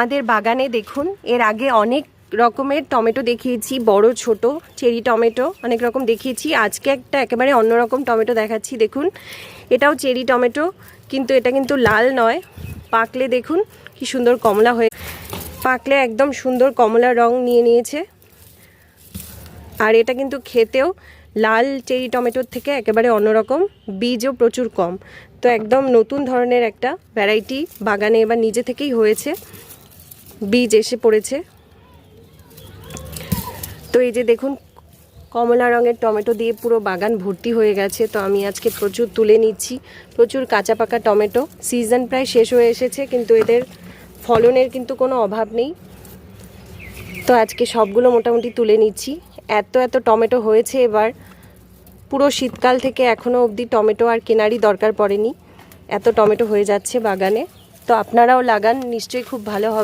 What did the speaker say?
আমাদের বাগানে দেখুন এর আগে অনেক রকমের টমেটো দেখিয়েছি, বড় ছোট চেরি টমেটো অনেক রকম দেখিয়েছি। আজকে একটা একেবারে অন্যরকম টমেটো দেখাচ্ছি। দেখুন এটাও চেরি টমেটো, কিন্তু এটা কিন্তু লাল নয়। পাকলে দেখুন কি সুন্দর কমলা হয়ে, পাকলে একদম সুন্দর কমলা রং নিয়ে নিয়েছে। আর এটা কিন্তু খেতেও লাল চেরি টমেটোর থেকে একেবারে অন্যরকম, বীজও প্রচুর কম। তো একদম নতুন ধরনের একটা ভ্যারাইটি বাগানে এবার নিজে থেকেই হয়েছে, বীজ এসে পড়েছে। তো এই যে দেখুন কমলা রঙের টমেটো দিয়ে পুরো বাগান ভর্তি হয়ে গেছে। তো আমি আজকে প্রচুর তুলে নিচ্ছি, প্রচুর কাঁচা পাকা টমেটো। সিজন প্রায় শেষ হয়ে এসেছে, কিন্তু এদের ফলনের কিন্তু কোনো অভাব নেই। তো আজকে সবগুলো মোটামুটি তুলে নিচ্ছি। এত এত টমেটো হয়েছে এবার, পুরো শীতকাল থেকে এখনও অবধি টমেটো আর কেনারই দরকার পড়েনি, এত টমেটো হয়ে যাচ্ছে বাগানে। তো আপনারাও লাগান, নিশ্চয়ই খুব ভালো হবে।